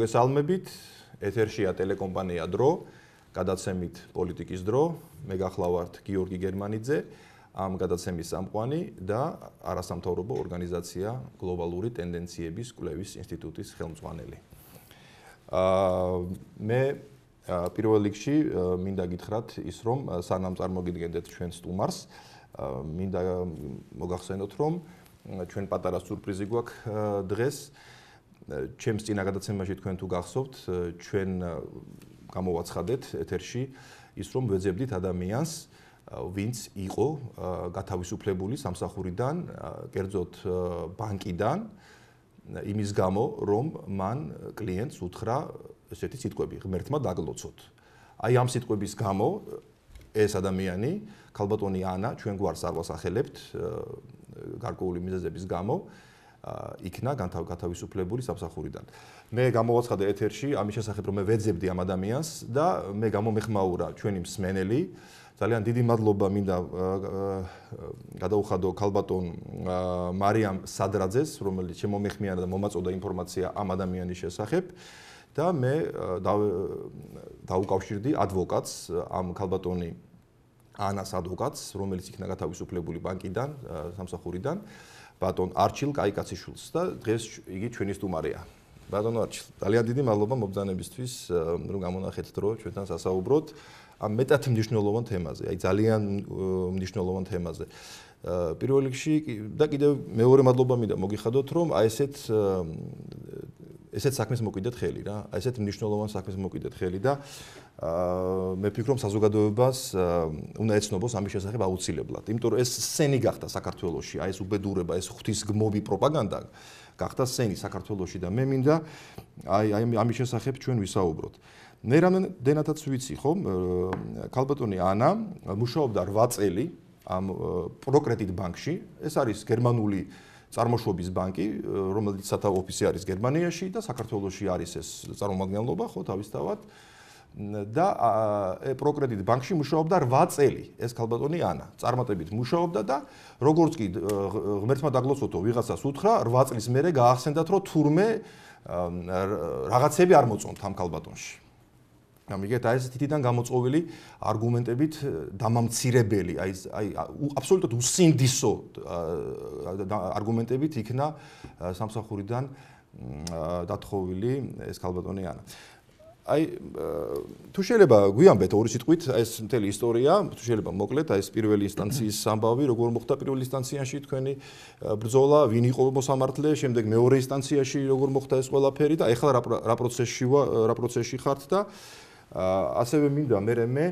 მოგესალმებით, ეთერშია ტელეკომპანია დრო, გადაცემით პოლიტიკის დრო, მე გახლავართ გიორგი გერმანიძე, ამ გადაცემის სამყვანი და არასამთავრობო ორგანიზაცია გლობალური ტენდენციების კვლევის ინსტიტუტის ხელმძღვანელი. მე პირველ რიგში მინდა გითხრათ ის რომ სანამ წარმოგიდგენდეთ ჩვენ სტუმარს, მინდა მოგახსენოთ რომ ჩვენ პატარა სურპრიზი გვაქვს დღეს. ჩემს წინა გადაცემაში თქვენ თუ გახსოვთ, ჩვენ გამოვაცხადეთ ეთერში ის რომ ვეძებდით ადამიანს, ვინც იყო გათავისუფლებული სამსახურიდან, კერძოდ ბანკიდან, იმის გამო, რომ მან კლიენტს უთხრა ესეთი სიტყვები, ღმერთმა დაგლოცოთ. აი ამ სიტყვების გამო ეს ადამიანი, ქალბატონი ანა, ჩვენ გვარს არ ვასახელებთ გარკვეული მიზეზების გამო, იქნა გათავისუფლებული სამსახურიდან. მე გამოვაცხადე ეთერში ამის შესახებ, რომ მე ვეძებდი ამ ადამიანს და მე გამომეხმაურა ჩვენი მსმენელი. ძალიან დიდი მადლობა მინდა გადაუხადო ქალბატონ მარიამ სადრაძეს, რომელიც შემომეხმიანა და მომაწოდა ინფორმაცია ამ ადამიანის შესახებ და მე დაუკავშირდი ადვოკატს, ამ ქალბატონი ანას ადვოკატს, რომელიც იქნა გათავისუფლებული ბანკიდან, სამსახურიდან, ბატონ არჩილ კაიკაციშვილს და დღეს იგი ჩვენი სტუმარია. ბატონო არჩილ, ძალიან დიდი მადლობა მობრძანებისთვის, რომ გამონახეთ დრო ჩვენთან სასაუბროთ ამ მეტად მნიშვნელოვან თემაზე, აი ძალიან მნიშვნელოვან თემაზე. პირველ რიგში და კიდევ მეორე მადლობა მინდა მოგიხადოთ, რომ აი ესეთ საქმეს მოკიდეთ ხელი რა, აი ესეთ მნიშვნელოვან საქმეს მოკიდეთ ხელი და მე ვფიქრობ საზოგადოებას უნდა ეცნობს ამის შესახებ აუცილებლად. იმიტომ რომ ეს სენი გახდა საქართველოში, აი ეს უბედურება, ეს ღვთისგმობი პროპაგანდა გახდა სენი საქართველოში და მე მინდა აი ამის შესახებ ჩვენ ვისაუბროთ. მე რამდენადაც ვიცი, ხო, ქალბატონი ანა მუშაობდა 8 წელი ამ პროკრედიტ ბანკში. ეს არის გერმანული წარმოშობის ბანკი, რომელიც სათავო ოფისი არის გერმანიაში და საქართველოში არის ეს წარმომადგენლობა, ხო, თავისთავად. და პროკრედიტ ბანკში მუშაობდა 8 წელი ეს ქალბატონი ანა. წარმატებით მუშაობდა და როგორც კი ღმერთმა დაგლოცოთო ვიღაცას უთხრა, 8 წლის მერე გაახსენდათ, რომ თურმე რაღაცები არ მოწონთ ამ ქალბატონში. ამიგეთ, აი ეს თითიდან გამოწვეული არგუმენტებით დამამცირებელი, აი აბსოლუტურად უსინდისო არგუმენტებით იქნა სამსახურიდან დათხოვილი ეს ქალბატონი ანა. აი თუ შეიძლება გვიამბეთ ორი სიტყვით ეს მთელი ისტორია, თუ შეიძლება მოკლედ აი ეს პირველი ინსტანციის ამბავი, როგორ მოხდა პირველ ინსტანციაში თქვენი ბრძოლა, ვინ იყო მოსამართლე, შემდეგ მეორე ინსტანციაში როგორ მოხდა ეს ყველაფერი და ეხლა რა პროცესში ხართ და ასევე მინდა მე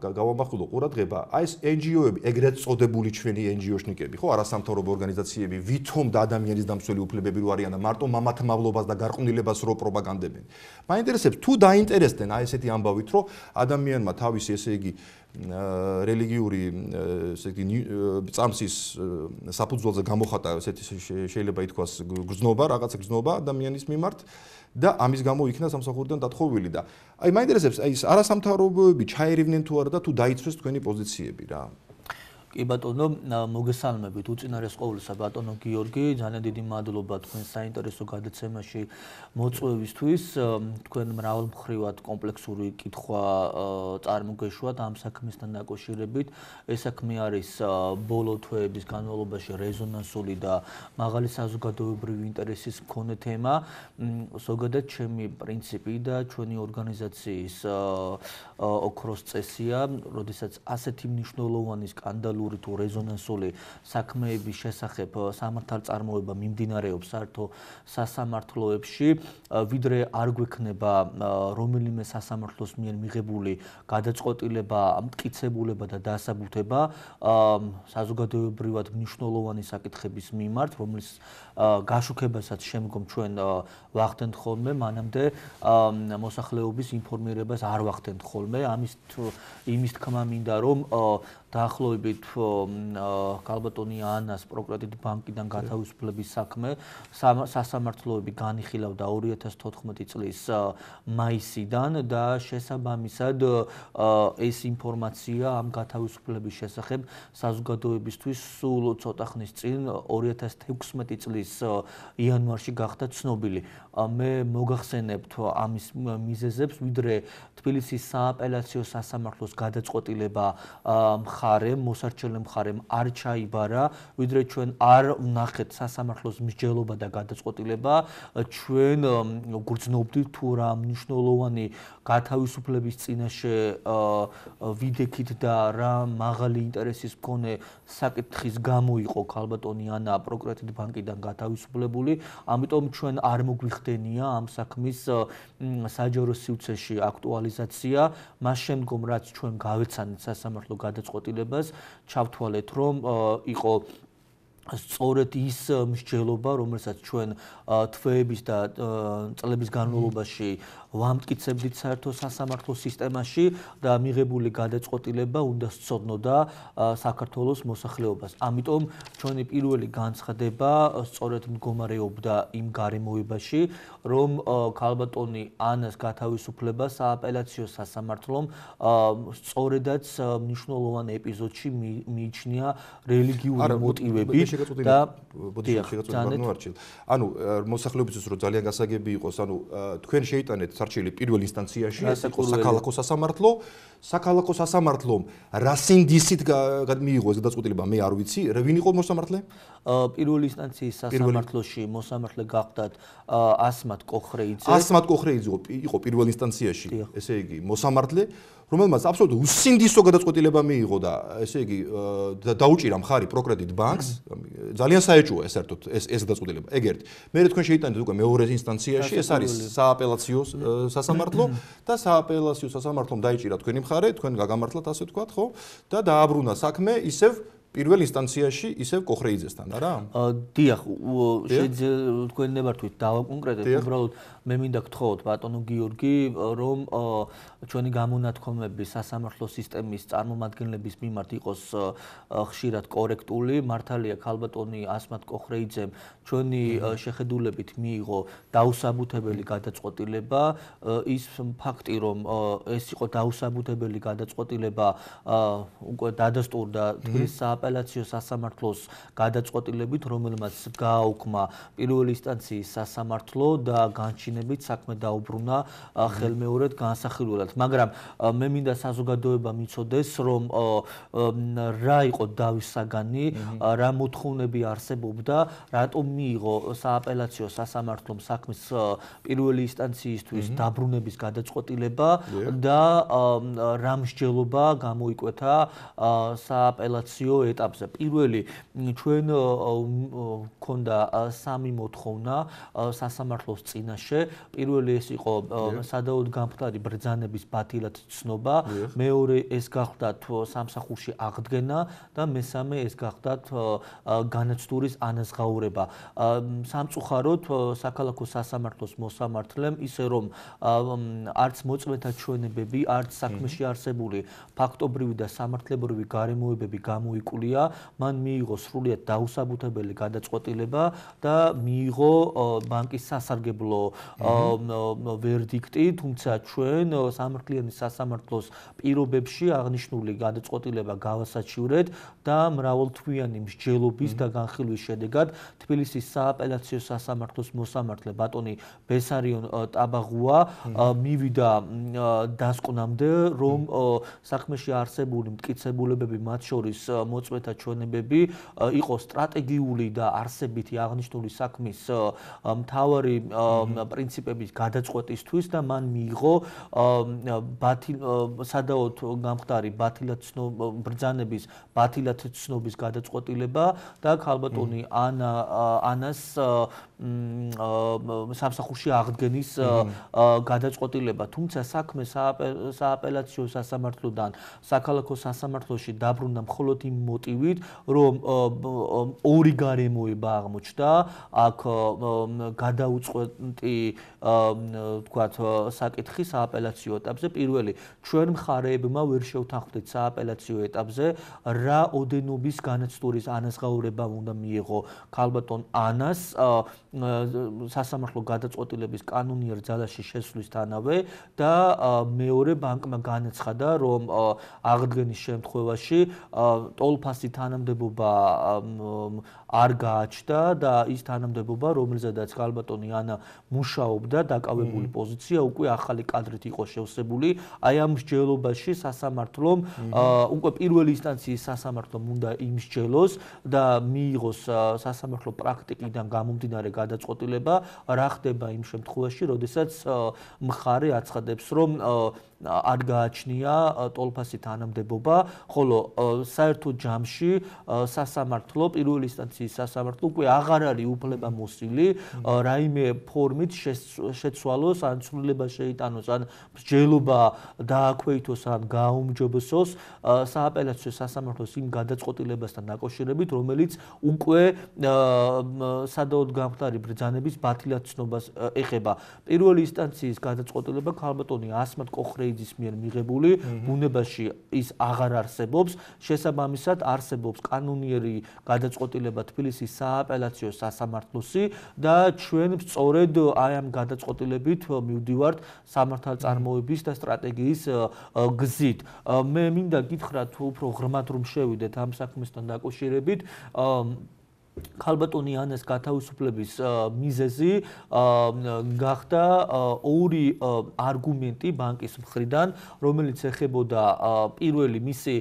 გავამახვილო ყურადღება, აი ეს NGO-ები, ეგრეთ წოდებული ჩვენი NGO-შნიკები, ხო, არასამთავრობო ორგანიზაციები, ვითომ და ადამიანის დამცველი უფლებები რო არიან და მარტო მამათმავლობას და გარყვნილებას რო პროპაგანდებენ. მაინტერესებს თუ დაინტერესდნენ აი ესეთი ამბავით, რომ ადამიანმა თავისი ესე იგი რელიგიური ესე იგი წამსის საფუძველზე გამოხატა ესეთი შეიძლება ითქვას გრძნობა, რაღაცა გრძნობა ადამიანის მიმართ და ამის გამო იქნა სამსახურიდან დათხოვილი და აი მაინტერესებს აი ეს არასამთავრობოები ჩაერივნენ თუ არა და თუ დაიცვეს თქვენი პოზიციები რა. კი ბატონო, მოგესალმებით უწინარეს ყოვლისა ბატონო გიორგი, ძალიან დიდი მადლობა თქვენ საინტერესო გადაცემაში მოწვევისთვის. თქვენ მრავალმხრივად კომპლექსური კითხვა წარმოგეშვათ ამ საქმესთან დაკავშირებით. ეს საქმე არის ბოლო თვეების განმავლობაში რეზონანსული და მაღალი საზოგადოებრივი ინტერესის მქონე თემა. ზოგადად ჩემი პრინციპი და ჩვენი ორგანიზაციის ოქროს წესია, როდესაც ასეთი მნიშვნელოვანი სკანდალური თუ რეზონანსული საქმეების შესახებ სამართალწარმოება მიმდინარეობს საერთო სასამართლოებში, ვიდრე არ გვექნება რომელიმე სასამართლოს მიერ მიღებული გადაწყვეტილება, მტკიცებულება და დასაბუთება საზოგადოებრივად მნიშვნელოვანი საკითხების მიმართ, რომლის გაშუქებასაც შემდგომ ჩვენ ვახდენთ ხოლმე, მანამდე მოსახლეობის ინფორმირებას არ ვახდენთ ხოლმე. იმის თქმა მინდა, რომ დაახლოებით ქალბატონი ანას პროკრატით ბანკიდან გათავისუფლების საქმე სასამართლოები განიხილავდა 2014 წლის მაისიდან და შესაბამისად ეს ინფორმაცია ამ გათავისუფლების შესახებ საზოგადოებისთვის სულ ცოტა ხნის წინ 2016 წლის იანვარში გახდა ცნობილი. მე მოგახსენებთ ამის მიზეზებს, ვიდრე თბილისის სააპელაციო სასამართლოს გადაწყვეტილება მხარემ, მოსარჩენელ მხარემ არ ჩაიბარა, ვიდრე ჩვენ არ ვნახეთ სასამართლოს მსჯელობა და გადაწყვეტილება, ჩვენ გვგრძნობდით თუ რა მნიშვნელოვანი გათავისუფლების წინაშე ვიდექით და რა მაღალი ინტერესის მქონე საკითხის გამო იყო ქალბატონი ანა პროკრატით ბანკიდან გათავისუფლებული, ამიტომ ჩვენ არ მოგვიხდენია ამ საქმის საჯარო სივრცეში აქტუალიზაცია, მას შემდგომ რაც ჩვენ გავეცანით სასამართლო გადაწყვეტილებას, ჩავთვალეთ რომ იყო სწორედ ის მსჯელობა, რომელსაც ჩვენ თვეების და წლების განმავლობაში ვამტკიცებდით საერთო სასამართლო სისტემაში და მიღებული გადაწყვეტილება უნდა სცოდნოდა საქართველოს მოსახლეობას. ამიტომ ჩვენი პირველი განცხადება სწორედ მდგომარეობდა იმ გარემოებაში, რომ ქალბატონი ანას გათავისუფლება სააპელაციო სასამართლომ სწორედაც მნიშვნელოვან ეპიზოდში მიიჩნია რელიგიური მოტივებით და ანუ მოსახლეობისთვის რომ ძალიან გასაგები იყოს, ანუ თქვენ შეიტანეთ სარჩელი პირველ ინსტანციაში, ეს იყო საქალაქო სასამართლო, საქალაქო სასამართლომ რა სინდისით მიიღო ეს გადაწყვეტილება, მე არ ვიცი, ვინ იყო მოსამართლე? პირველ ინსტანციის სასამართლოში მოსამართლე გახდათ ასმათ კოხრეიძე. ასმათ კოხრეიძე იყო პირველ ინსტანციაში, ესე იგი მოსამართლე, რომელმაც აბსოლუტურად უსინდისო გადაწყვეტილება მიიღო და ესე იგი დაუჭირა მხარი პროკრატით ბანკს, ძალიან საეჭვოა საერთოდ ეს გადაწყვეტილება. ეგ ერთი. მე თქვენ შეიტანეთ უკვე მეორე ინსტანციაში, ეს არის სააპელაციო სასამართლო და სააპელაციო სასამართლომ დაიჭირა თქვენი მხარე, თქვენ გაგამართლათ ასე ვთქვათ, ხო? და დააბრუნა საქმე ისევ პირველ ინსტანციაში ისევ კოხრეიძესთან, არა? დიახ, შეიძლება თქვენ ნებართვით დავაკონკრეტეთ, უბრალოდ მე მინდა გთხოვოთ ბატონო გიორგი, რომ ჩვენი გამონათქვამები სასამართლო სისტემის წარმომადგენლების მიმართ იყოს ხშირად კორექტული. მართალია ქალბატონი ასმათ კოხრეიძემ ჩვენი შეხედულებით მიიღო დაუსაბუთებელი გადაწყვეტილება. ის ფაქტი, რომ ეს იყო დაუსაბუთებელი გადაწყვეტილება, უკვე დადასტურდა თბილისის სააპელაციო სასამართლოს გადაწყვეტილებით, რომელმაც გააუქმა პირველი ინსტანციის სასამართლო და განჩინებით საქმე დაუბრუნა ხელმეორედ განსახილველად. მაგრამ მე მინდა საზოგადოება მიცოდეს, რომ რა იყო დავის საგანი, რა მოთხოვნები არსებობდა, რატომ მიიღო სააპელაციო სასამართლომ საქმის პირველი ინსტანციისთვის დაბრუნების გადაწყვეტილება და რა მსჯელობა გამოიკვეთა სააპელაციო ეტაპზე. პირველი ჩვენ გქონდა სამი მოთხოვნა სასამართლოს წინაშე. პირველი ეს იყო სადავოდ გამხდარი ბრძანების ბათილად ცნობა, მეორე ეს გახდათ სამსახურში აღდგენა და მესამე ეს გახდათ განაცდურის ანაზღაურება. სამწუხაროდ საქალაქო სასამართლოს მოსამართლემ ისე რომ არც მოწმეთა ჩვენებები, არც საქმეში არსებული ფაქტობრივი და სამართლებრივი გარემოებები გამოიკვლია, მან მიიღო სრულიად დაუსაბუთებელი გადაწყვეტილება და მიიღო ბანკის სასარგებლო ვერდიქტი, თუმცა ჩვენ სამართლიანი სასამართლოს პირობებში აღნიშნული გადაწყვეტილება გავასაჩივრეთ და მრავალთვიანი მსჯელობის და განხილვის შედეგად თბილისის სააპელაციო სასამართლოს მოსამართლე ბატონი ბესარიონ ტაბაღუა მივიდა დასკვნამდე, რომ საქმეში არსებული მტკიცებულებები, მათ შორის მოწმეთა ჩვენებები, იყო სტრატეგიული და არსებითი აღნიშნული საქმის მთავარი პრინციპების გადაწყვეტისთვის და მან მიიღო სადავოდ გამხდარი ბრძანების ბათილად ცნობის გადაწყვეტილება და ქალბატონი ანას სამსახურში აღდგენის გადაწყვეტილება. თუმცა საქმე სააპელაციო სასამართლოდან საქალაქო სასამართლოში დაბრუნდა მხოლოდ იმ მოტივით, რომ ორი გარემოება აღმოჩნდა, აქ გადაუწყვეტი თქვათ საკითხი სააპელაციო ეტაპზე. პირველი, ჩვენ მხარეებმა ვერ შევთანხმდით სააპელაციო ეტაპზე, რა ოდენობის განაცდურის ანაზღაურება უნდა მიიღო ქალბატონ ანას სასამართლო გადაწყვეტილების კანონიერ ძალაში შესვლისთანავე და მეორე ბანკმა განაცხადა, რომ აღდგენის შემთხვევაში ტოლფასი თანამდებობა არ გააჩნდა და ის თანამდებობა, რომელზედაც ქალბატონი ანა მუშაობდა, დაკავებული პოზიცია უკვე ახალი კადრით იყო შევსებული. აი ამ მსჯელობაში სასამართლომ უკვე პირველი ინსტანციის სასამართლომ უნდა იმსჯელოს და მიიღოს სასამართლო პრაქტიკიდან გამომდინარე გადაწყვეტილება, რა ხდება იმ შემთხვევაში, როდესაც მხარე აცხადებს, რომ არ გააჩნია ტოლფასი თანამდებობა, ხოლო საერთო ჯამში სასამართლო პირველი ინსტანციის სასამართლო უკვე აღარ არის უფლებამოსილი რაიმე ფორმით შეცვალოს ან ცვლილება შეიტანოს ან მსჯელობა დააქვეითოს ან გააუმჯობესოს სააპელაციო სასამართლოს იმ გადაწყვეტილებასთან დაკავშირებით, რომელიც უკვე სადავოდ გამხდარი ბრძანების ბათილად ცნობას ეხება. პირველი ინსტანციის გადაწყვეტილება ქალბატონი ასმათ კოხრეიძის მიერ მიღებული, ბუნებაში ის აღარ არსებობს, შესაბამისად არსებობს კანონიერი გადაწყვეტილება თბილისის სააპელაციო სასამართლოსი და ჩვენ სწორედ აი ამ გადაწყვეტილებით მივდივართ სამართალწარმოების და სტრატეგიის გზით. მე მინდა გითხრათ უფრო ღრმად რომ შევიდეთ ამ საქმესთან დაკავშირებით. ქალბატონი ანას გათავისუფლების მიზეზი გახდა ორი არგუმენტი ბანკის მხრიდან, რომელიც ეხებოდა პირველი მისი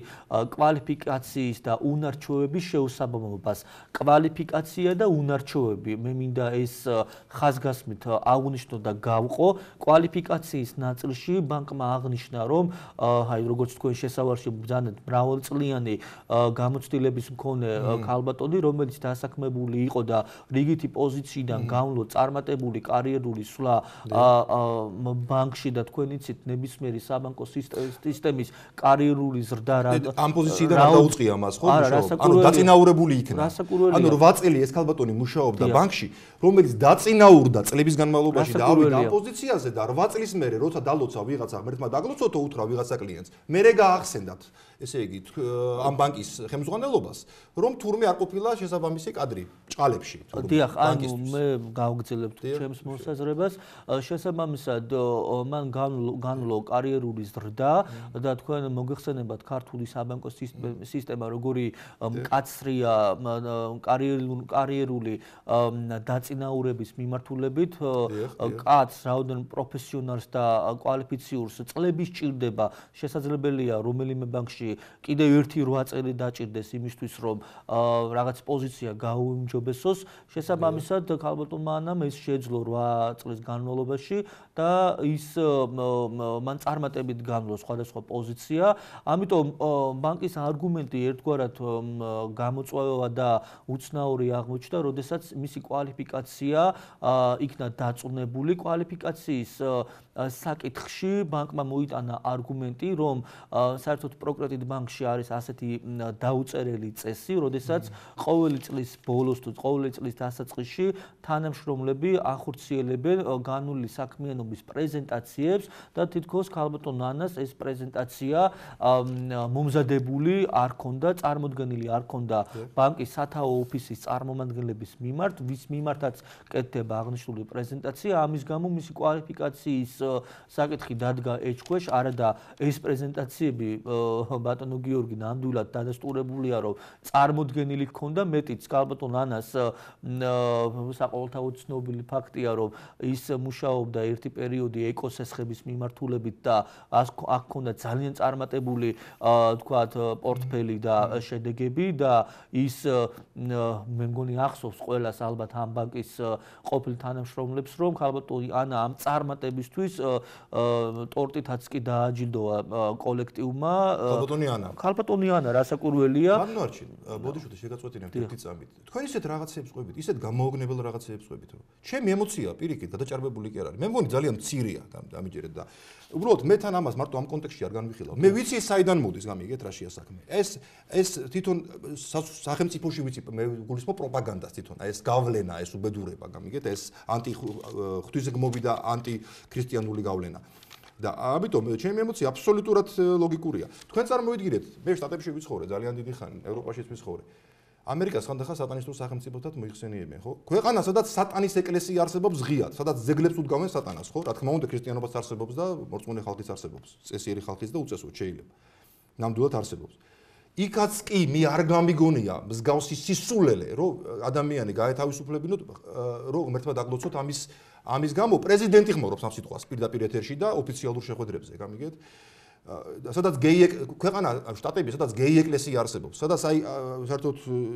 კვალიფიკაციის და უნარჩვევების შეუსაბამობას. კვალიფიკაცია და უნარჩვევები, მე მინდა ეს ხაზგასმით აღვნიშნო და გავყო. კვალიფიკაციის ნაწილში ბანკმა აღნიშნა, რომ როგორც თქვენ შესავალში ბრძანეთ, მრავალწლიანი გამოცდილების მქონე ქალბატონი, რომელიც დასაქმებული იყო და რიგითი პოზიციიდან გამლო წარმატებული კარიერული სვლა ბანკში და თქვენ იცით ნებისმიერი საბანკო სისტემის კარიერული ზრდა ამ პოზიციიდან არ დაუწყია მას ხო? ანუ დაწინაურებული იქნა. ანუ 8 წელი ეს ქალბატონი მუშაობდა ბანკში, რომელიც დაწინაურდა წლების განმავლობაში და ავიდა ამ პოზიციაზე და 8 წლის მერე როცა დალოცა ვიღაცა ღმერთმა დაგლოცოთო უთრა ვიღაცა კლიენტს, მერე გაახსენდათ, ესე იგი ამ ბანკის ხელმძღვანელობას, რომ თურმე არ ყოფილა შესაბამისი კადრი ჭყალებში. დიახ, ანუ მე გავგრძელებთ ჩემს მოსაზრებას. შესაბამისად, მან განვლო კარიერული ზრდა და თქვენ მოგეხსენებათ ქართული საბანკო სისტემა როგორი მკაცრია კარიერული დაწინაურების მიმართულებით, კაცს რაოდენ პროფესიონალს და კვალიფიციურს წლების ჭირდება, შესაძლებელია რომელიმე ბანკში კიდევ 1-8 წელი დაჭირდეს იმისთვის, რომ რაღაც პოზიცია გაუმჯობესოს. შესაბამისად, ქალბატონმა ანამ ეს შეძლო 8 წლის განმავლობაში და ის მან წარმატებით განვლო სხვადასხვა პოზიცია. ამიტომ ბანკის არგუმენტი ერთგვარად გამოწვევა და უცნაური აღმოჩნდა, როდესაც მისი კვალიფიკაცია იქნა დაწუნებული. კვალიფიკაციის საკითხში ბანკმა მოიტანა არგუმენტი, რომ საერთოდ პროკრედიტ ბანკში არის ასეთი დაუწერელი წესი, როდესაც ყოველი წლის ბოლოს თუ ყოველი წლის დასაწყისში თანამშრომლები ახორციელებენ განული საქმიანობის პრეზენტაციებს და თითქოს ქალბატონ ანას ეს პრეზენტაცია მომზადებული არ ქონდა, წარმოდგენილი არ ქონდა ბანკის სათაო ოფისის წარმომადგენლების მიმართ, ვის მიმართაც კეთდება აღნიშნული პრეზენტაცია. ამის გამო მისი კვალიფიკაციის საკითხი დადგა ეჭქვეშ, არადა ეს პრეზენტაციები ბატონო გიორგი ნამდვილად დადასტურებულია, რომ წარმოდგენილი ჰქონდა, მეტიც ქალბატონ ანას საყოველთაოდ ცნობილი ფაქტია, რომ ის მუშაობდა ერთი პერიოდი ეკოსესხების მიმართულებით და აქ ჰქონდა ძალიან წარმატებული თქვათ პორტფელი და შედეგები და ის მე მგონი ახსოვს ყველას ალბათ ამ ბანკის ყოფილ თანამშრომლებს, რომ ქალბატონი ანა ამ წარმატებისთვის ტორტითაც კი დააჯილდოა კოლექტივმა ქალბატონი ანა რასაკურველია ბადნარჩი ბოდიშოთი შეგაწყვეტინებთ ერთი წამით თქვენ ისეთ რაღაცებს ყვებით ისეთ გამოუგნებელ რაღაცებს ყვებით რომ ჩემი ემოცია პირიქით გადაჭარბებული კი არ არის მე მგონი ძალიან მცირეა დამიჯერეთ და უბრალოდ მე თან ამას მარტო ამ კონტექსტში არ განვიხილავ მე ვიცი საიდან მოდის გამიგეთ რაშია საქმე ეს თვითონ სახელმწიფოში ვიცი მე გულისხმობ პროპაგანდას თვითონ ეს გავლენა ეს უბედურება გამიგეთ ეს ღვთისგმობი და ანტიქრისტიანული გავლენა და ამიტომ ჩემი ემოცია აბსოლუტურად ლოგიკურია თქვენ წარმოვიდგინეთ მე შტატებში ვიცხოვრე ძალიან დიდი ხანი ევროპაშიც ვიცხოვრე ამერიკას ხანდახან სატანისტურ სახელმწიფოთად მოიხსენიებენ ხო ქვეყანა სადაც სატანის ეკლესია არსებობს ღიად სადაც ზეგლებს უდგავენ სატანას ხო რა თქმა უნდა ქრისტიანობაც არსებობს და მორწმუნე ხალხიც არსებობს წესიერი ხალხიც და უწესო შეიძლება ნამდვილად არსებობს იქაც კი მე არ გამიგონია მსგავსი სისულელე რომ ადამიანი გაეთავისუფლებინოთ რომ ღმერთმა დაგლოცოთ ამის გამო პრეზიდენტი ხმორობს ამ სიტყვას პირდაპირ ეთერში და ოფიციალურ შეხვედრებზე გამიგეთ სადაც გეი ქვეყანა შტატები სადაც გეი ეკლესია არსებობს სადაც აი საერთოდ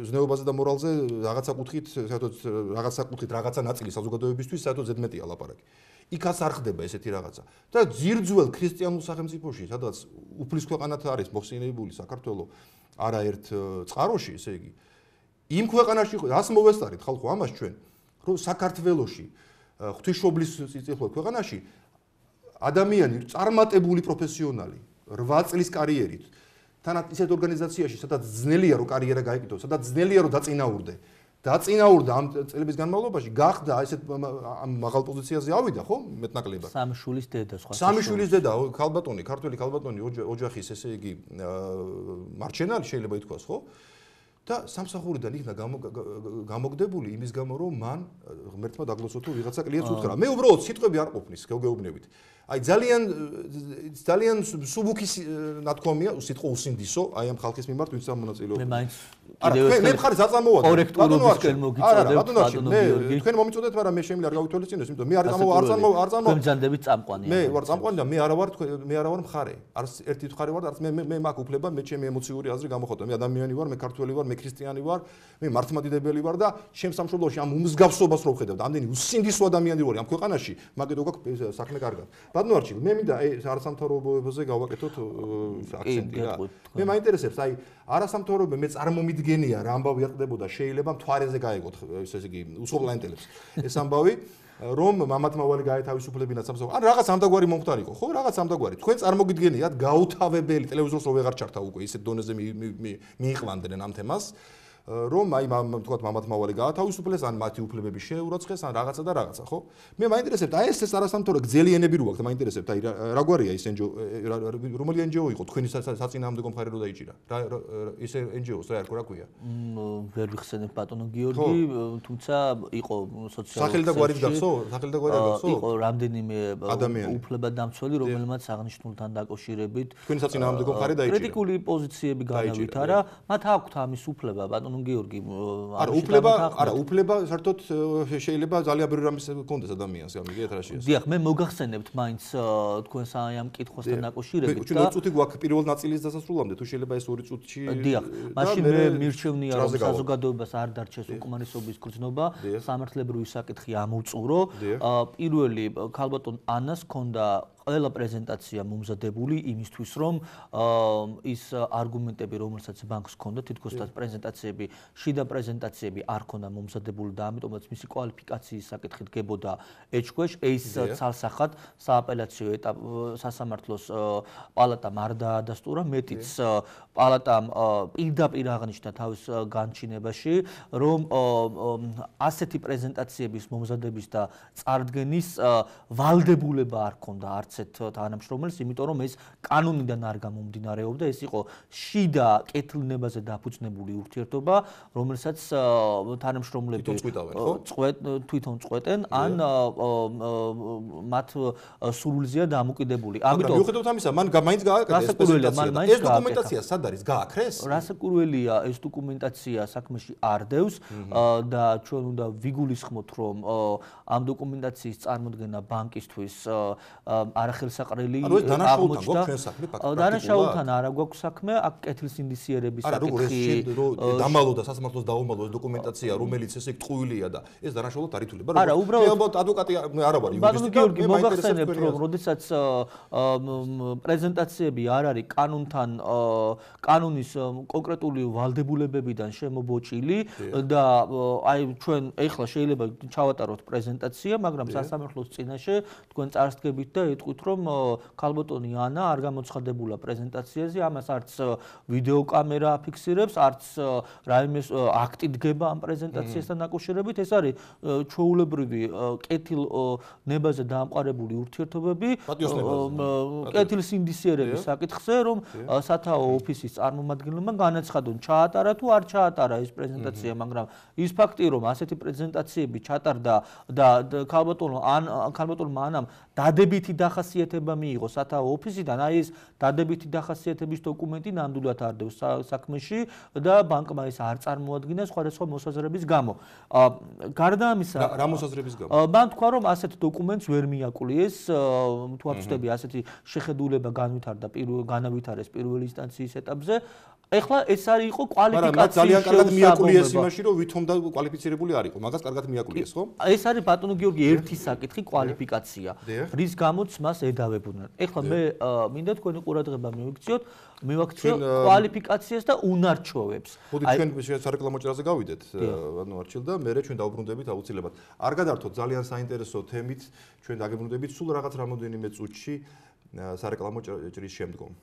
ზნეობაზე და მორალზე რაღაცა კუთხით რაღაცა ნაწილი საზოგადოებისთვის საერთოდ ზედმეტია ლაპარაკი იქაც არ ხდება ესეთი რაღაცა და ძირძველ ქრისტიანულ სახელმწიფოში სადაც უფლის ქვეყანად არის მოხსენიებული საქართველოს არაერთ წყაროში ესე იგი იმ ქვეყანაში რას მოვესწარით ხალხო ამას ჩვენ რომ საქართველოში ღვთისმშობლის სიწილხო ქვეყანაში ადამიანი წარმატებული პროფესიონალი 8 წლის კარიერით თანაც ისეთ ორგანიზაციაში სადაც ძნელია რომ კარიერა გაიკეთო სადაც ძნელია რომ დაწინაურდა ამ წლების განმავლობაში გახდა ესეთ მაღალ პოზიციაზე ავიდა ხო მეტნაკლებად სამი შვილის დედა სხვა სამი შვილის დედა ქალბატონი ქართველი ქალბატონი ოჯახის ესე იგი მარჩენალი შეიძლება ითქვას ხო და სამსახურიდან იქნა გამოგდებული იმის გამო რომ მან ღმერთმა დაგლოცო თუ ვიღაცა კლიენტს უთხრა მე უბრალოდ სიტყვები არ ყოფნის გეუბნებით აი ძალიან სუბუქი ნათქვამია სიტყვა უსინდისო აი ამ ხალხის მიმართ ვინც ამ მონაწილეობს მე მაინც მე მხარ საწამოვადი კორექტურობისკენ მოგიწოდებ ბატონო თქვენ მომიწოდეთ მაგრამ მე შემიძლია არ გავითვალისწინოს იმიტომ მე არ გემძანდებით წამყვანია მე ვარ წამყვანი და მე არა ვარ მხარე არც ერთი მხარე ვარ არც მე მაქვს უფლება მე ჩემი ემოციური აზრი გამოხატო მე ადამიანი ვარ მე ქართველი ვარ მე ქრისტიანი ვარ მე მართლმადიდებელი ვარ და ჩემს სამშობლოში ამ უმსგავსობას რო ვხედავ და ამდენი უსინდისო ადამიანი ვარ ამ ქვეყანაში მაგეთო გაქვს საქმე კარგად ბატონო მე მინდა არასამთავრობოებზე გავაკეთოთ აქცენტი რა მე მაინტერესებს აი არასამთავრობო მე წარმომიდგენია რა ამბავი ატყდებოდა შეიძლება მთვარეზე გაეგოთ ესე იგი უსხოპლანეტელებს ეს ამბავი რომ მამათმავალი გაეთავისუფლებინათ სამსახურში ან რაღაც ამდაგვარი მომხდარი იყო ხო რაღაც ამდაგვარი თქვენ წარმოგიდგენიათ გაუთავებელი ტელევიზორს რო ვეღარ ჩართა უკვე ისეთ დონეზე მიიყვანდნენ ამ თემას რომ აი თქვათ მამათმავალი გაათავისუფლეს ან მათი უფლებები შეურაცხეს ან რაღაცა და რაღაცა ხო მე მაინტერესებთ აი ეს არასამთავრობო გზელი ენები რო აქვს მაინტერესებთ აი რა გვარია ის NGO რომელი NGO იყო თქვენი საწინააღმდეგო მხარე რო დაიჭირა ის NGO-ს რა ქვია ვერ ვიხსენებ ბატონო გიორგი თუმცა იყო სოციალური სახელი და გვარით გახსო იყო რამდენიმე უფლებადამცველი რომელმაც აღნიშნულთან დაკავშირებით თქვენი საწინააღმდეგო მხარე დაიჭირა კრიტიკული პოზიციები განავითარა მათ აქვთ ამის უფლება ბატონო გიორგი არა უფლება საერთოდ შეიძლება ძალიან ბევრი რამის კონდეს ადამიანს გამიგეთ რაშია დიახ მე მოგახსენებთ მაინც თქვენს ამ კითხვასთან დაკავშირებით და 2 წუთი გვაქვს პირველ ნაწილის დასასრულამდე თუ შეიძლება ეს 2 წუთში დიახ მაშინ მე მირჩევნია რომ საზოგადოებას არ დარჩეს უკმარისობის გრძნობა სამართლებრივი საკითხი ამოვწურო პირველი ქალბატონ ანას ჰქონდა ყველა პრეზენტაცია მომზადებული იმისთვის რომ ის არგუმენტები რომელსაც ბანკს ჰქონდა თითქოს და პრეზენტაციები შიდა პრეზენტაციები არ ჰქონდა მომზადებული და ამიტომაც მისი კვალიფიკაციის საკითხი დგებოდა ეჭქვეშ ეს ცალსახად სააპელაციო სასამართლოს პალატამ არ დაადასტურა მეტიც პალატამ პირდაპირ აღნიშნა თავის განჩინებაში რომ ასეთი პრეზენტაციების მომზადების და წარდგენის ვალდებულება არ ჰქონდა არც თანამშრომელს, იმიტომ რომ ეს კანონიდან არ გამომდინარეობდა, ეს იყო შიდა კეთილნებაზე დაფუძნებული ურთიერთობა, რომელსაც თანამშრომლები თვითონ წყვეტენ, ან მათ სრულზეა დამოკიდებული. ამიტომ მიუხედავად ამისა, მან მაინც გააკეთა ეს პრეზენტაცია. ეს დოკუმენტაცია სად არის? გააქრეს? რასაკურველია ეს დოკუმენტაცია საქმეში არ დევს და ჩვენ უნდა ვიგულისხმოთ, რომ ამ დოკუმენტაციის წარმოდგენა ბანკისთვის არახელსაყრელი ანუ ეს დანაშაულთან აღმოჩნდა. გვაქვს ჩვენ საქმე პრაქტიკულად? დანაშაულთან არა გვაქვს საქმე, აქ კეთილს ინდისიერების არა, როგორ ეს საკითხი. დამალო და სასამართლოს დაუმალო ეს დოკუმენტაცია, რომელიც ესე ტყუილია და ეს დანაშაულად არ ითვლება. არა, უბრალოდ ადვოკატი არა ვარ ბატონო იურისტი და გიორგი, მოგახსენებთ, რომ როდესაც პრეზენტაციები არ არის კანონის კონკრეტული ვალდებულებებიდან შემობოჭილი და აი ჩვენ ეხლა შეიძლება ჩავატაროთ პრეზენტაცია, მაგრამ სასამართლოს წინაშე თქვენ წარსდგებით და ეტყვით, რომ ქალბატონი ანა არ გამოცხადებულა პრეზენტაციაზე, ამას არც ვიდეოკამერა აფიქსირებს, არც რაიმე აქტი დგება ამ პრეზენტაციასთან დაკავშირებით, ეს არის ჩვეულებრივი კეთილ ნებაზე დაამყარებული ურთიერთობები, კეთილს ინდისიერების საკითხზე, რომ სათაო ოფისის წარმომადგენლებმა განაცხადონ, ჩაატარა თუ არ ჩაატარა ეს პრეზენტაცია, მაგრამ ის ფაქტი, რომ ასეთი პრეზენტაციები ჩატარდა და ქალბატონმა ანამ დადებითი დახასიათება მიიღო სათაო ოფისიდან, აი ეს დადებითი დახასიათების დოკუმენტი ნამდვილად არ დევს საქმეში და ბანკმა ეს არ წარმოადგინა სხვადასხვა მოსაზრების გამო. გარდა ამისა, რა მოსაზრების გამო? მან თქვა, რომ ასეთ დოკუმენტს ვერ მიაკლიეს, თუ აფსტები ასეთი შეხედულება განავითარეს პირველი ინსტანციის ეტაპზე. ეხლა ეს არის იყო კვალიფიკაციის ძალიან კარგად მიაკლიეს იმაში, რომ ვითომ და კვალიფიცირებული არ იყო. მაგას კარგად მიაკლიეს, ხო? ეს არის ბატონო გიორგი ერთი საკითხი კვალიფიკაცია, რის გამოც მას ედავებოდნენ. ეხლა მე მინდა თქვენი ყურადღება მივაქციო კვალიფიკაციას და უნარჩვევებს. მოდი ჩვენ სარეკლამო ჭრაზე გავიდეთ, ანუ არჩილ და მე ჩვენ დავუბრუნდებით აუცილებლად. არ გადართოთ ძალიან საინტერესო თემით, ჩვენ დაგებრუნდებით სულ რაღაც რამოდენიმე წუთში სარეკლამო ჭრის შემდგომ.